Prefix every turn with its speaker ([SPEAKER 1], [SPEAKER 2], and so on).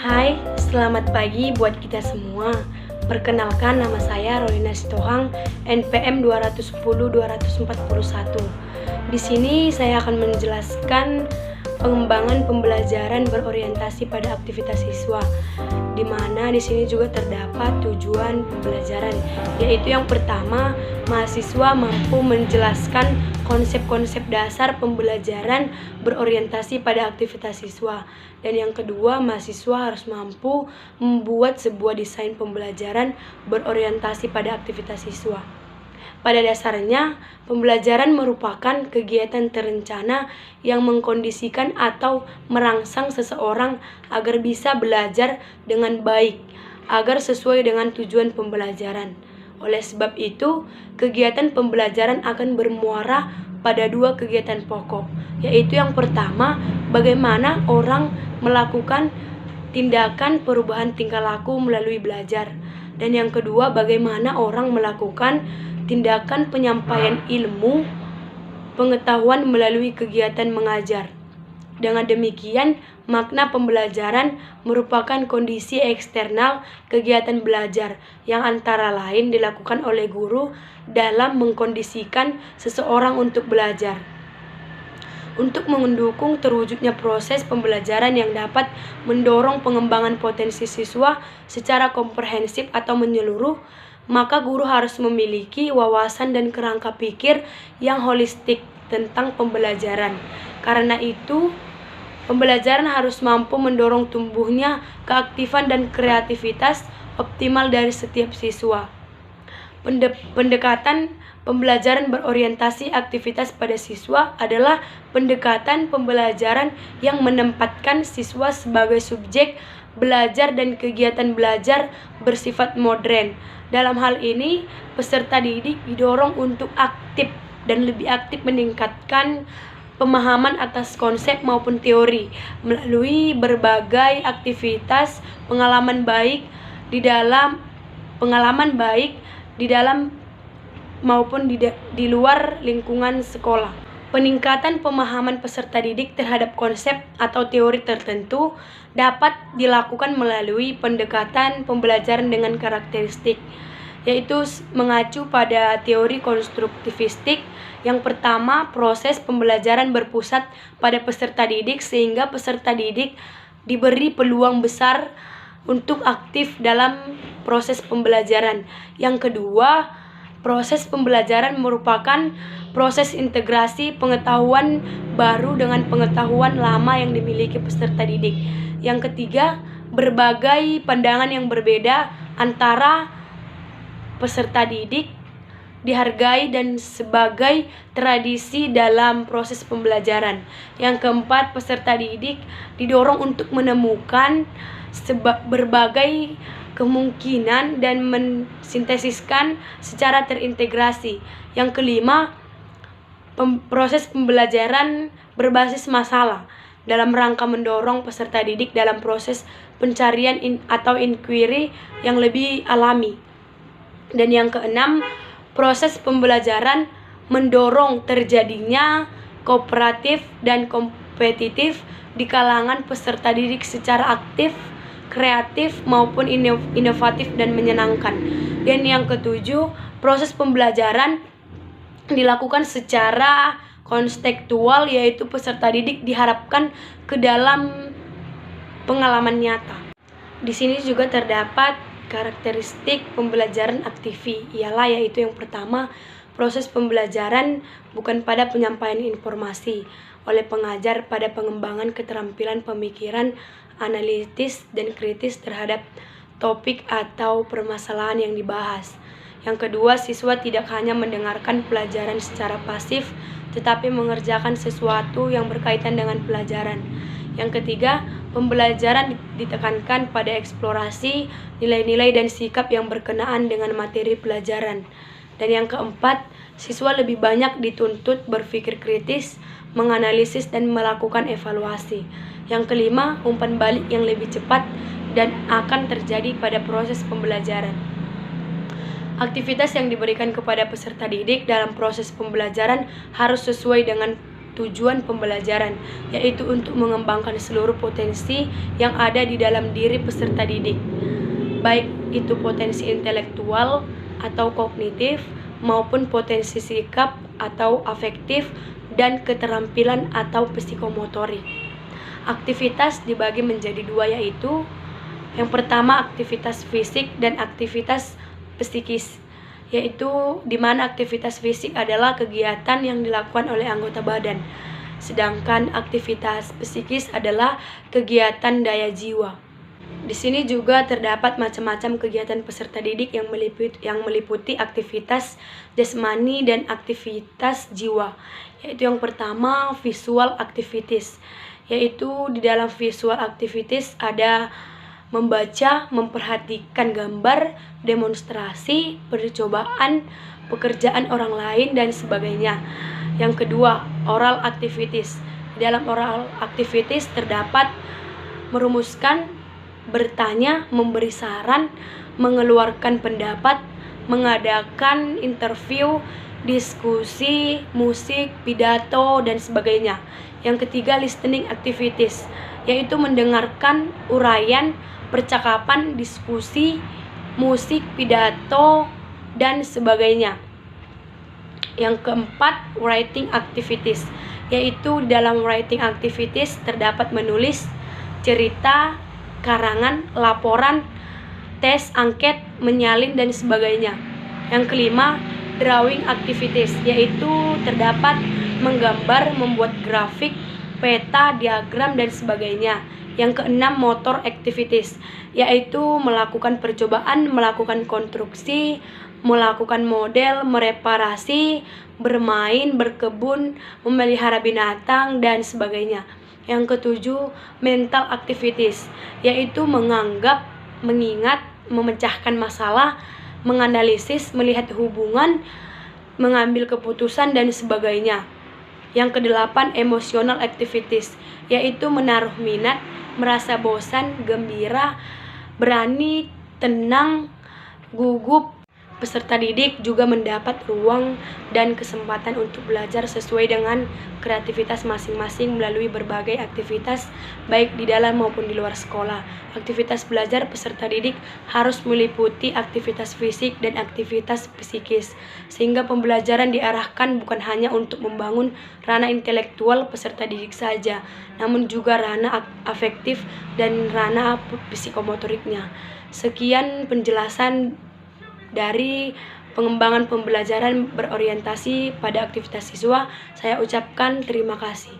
[SPEAKER 1] Hai, selamat pagi buat kita semua. Perkenalkan, nama saya Rolina Sitohang, NPM 210-241. Di sini saya akan menjelaskan pengembangan pembelajaran berorientasi pada aktivitas siswa, di mana di sini juga terdapat tujuan pembelajaran, yaitu yang pertama, mahasiswa mampu menjelaskan konsep-konsep dasar pembelajaran berorientasi pada aktivitas siswa. Dan yang kedua, mahasiswa harus mampu membuat sebuah desain pembelajaran berorientasi pada aktivitas siswa. Pada dasarnya, pembelajaran merupakan kegiatan terencana yang mengkondisikan atau merangsang seseorang agar bisa belajar dengan baik, agar sesuai dengan tujuan pembelajaran. Oleh sebab itu, kegiatan pembelajaran akan bermuara pada dua kegiatan pokok, yaitu yang pertama, bagaimana orang melakukan tindakan perubahan tingkah laku melalui belajar. Dan yang kedua, bagaimana orang melakukan tindakan penyampaian ilmu pengetahuan melalui kegiatan mengajar. Dengan demikian, makna pembelajaran merupakan kondisi eksternal kegiatan belajar yang antara lain dilakukan oleh guru dalam mengkondisikan seseorang untuk belajar. Untuk mendukung terwujudnya proses pembelajaran yang dapat mendorong pengembangan potensi siswa secara komprehensif atau menyeluruh, maka guru harus memiliki wawasan dan kerangka pikir yang holistik tentang pembelajaran. Karena itu, pembelajaran harus mampu mendorong tumbuhnya keaktifan dan kreativitas optimal dari setiap siswa. Pendekatan pembelajaran berorientasi aktivitas pada siswa adalah pendekatan pembelajaran yang menempatkan siswa sebagai subjek belajar dan kegiatan belajar bersifat modern. Dalam hal ini, peserta didik didorong untuk aktif dan lebih aktif meningkatkan pemahaman atas konsep maupun teori melalui berbagai aktivitas pengalaman baik di dalam maupun di luar lingkungan sekolah. Peningkatan pemahaman peserta didik terhadap konsep atau teori tertentu dapat dilakukan melalui pendekatan pembelajaran dengan karakteristik, yaitu mengacu pada teori konstruktivistik. Yang pertama, proses pembelajaran berpusat pada peserta didik sehingga peserta didik diberi peluang besar untuk aktif dalam proses pembelajaran. Yang kedua, proses pembelajaran merupakan proses integrasi pengetahuan baru dengan pengetahuan lama yang dimiliki peserta didik. Yang ketiga, berbagai pandangan yang berbeda antara peserta didik dihargai dan sebagai tradisi dalam proses pembelajaran. Yang keempat, peserta didik didorong untuk menemukan berbagai kemungkinan dan mensintesiskan secara terintegrasi. Yang kelima, proses pembelajaran berbasis masalah dalam rangka mendorong peserta didik dalam proses pencarian atau inquiry yang lebih alami. Dan yang keenam, proses pembelajaran mendorong terjadinya kooperatif dan kompetitif di kalangan peserta didik secara aktif, kreatif maupun inovatif dan menyenangkan. Dan yang ketujuh, proses pembelajaran dilakukan secara konstekstual, yaitu peserta didik diharapkan ke dalam pengalaman nyata. Di sini juga terdapat karakteristik pembelajaran aktivi, yaitu yang pertama, proses pembelajaran bukan pada penyampaian informasi oleh pengajar pada pengembangan keterampilan pemikiran analitis dan kritis terhadap topik atau permasalahan yang dibahas. Yang kedua, siswa tidak hanya mendengarkan pelajaran secara pasif, tetapi mengerjakan sesuatu yang berkaitan dengan pelajaran. Yang ketiga, pembelajaran ditekankan pada eksplorasi, nilai-nilai dan sikap yang berkenaan dengan materi pelajaran. Dan yang keempat, siswa lebih banyak dituntut berpikir kritis, menganalisis dan melakukan evaluasi. Yang kelima, umpan balik yang lebih cepat dan akan terjadi pada proses pembelajaran. Aktivitas yang diberikan kepada peserta didik dalam proses pembelajaran harus sesuai dengan tujuan pembelajaran, yaitu untuk mengembangkan seluruh potensi yang ada di dalam diri peserta didik, baik itu potensi intelektual atau kognitif maupun potensi sikap atau afektif dan keterampilan atau psikomotorik. Aktivitas dibagi menjadi dua, yaitu yang pertama aktivitas fisik dan aktivitas psikis, yaitu di mana aktivitas fisik adalah kegiatan yang dilakukan oleh anggota badan, sedangkan aktivitas psikis adalah kegiatan daya jiwa. Di sini juga terdapat macam-macam kegiatan peserta didik yang meliputi aktivitas jasmani dan aktivitas jiwa, yaitu yang pertama visual activities, yaitu di dalam visual activities ada membaca, memperhatikan gambar, demonstrasi, percobaan, pekerjaan orang lain, dan sebagainya. Yang kedua, oral activities. Di dalam oral activities terdapat merumuskan, bertanya, memberi saran, mengeluarkan pendapat, mengadakan interview, diskusi, musik, pidato, dan sebagainya. Yang ketiga, listening activities, yaitu mendengarkan uraian, percakapan, diskusi, musik, pidato, dan sebagainya. Yang keempat, writing activities, yaitu dalam writing activities terdapat menulis, cerita, karangan, laporan, tes, angket, menyalin, dan sebagainya. Yang kelima, drawing activities, yaitu terdapat menggambar, membuat grafik, peta, diagram, dan sebagainya. Yang keenam, motor activities, yaitu melakukan percobaan, melakukan konstruksi, melakukan model, mereparasi, bermain, berkebun, memelihara binatang, dan sebagainya. Yang ketujuh, mental activities, yaitu menganggap, mengingat, memecahkan masalah, menganalisis, melihat hubungan, mengambil keputusan, dan sebagainya. Yang kedelapan, emotional activities, yaitu menaruh minat, merasa bosan, gembira, berani, tenang, gugup. Peserta didik juga mendapat ruang dan kesempatan untuk belajar sesuai dengan kreativitas masing-masing melalui berbagai aktivitas baik di dalam maupun di luar sekolah. Aktivitas belajar peserta didik harus meliputi aktivitas fisik dan aktivitas psikis, sehingga pembelajaran diarahkan bukan hanya untuk membangun ranah intelektual peserta didik saja, namun juga ranah afektif dan ranah psikomotoriknya. Sekian penjelasan dari pengembangan pembelajaran berorientasi pada aktivitas siswa. Saya ucapkan terima kasih.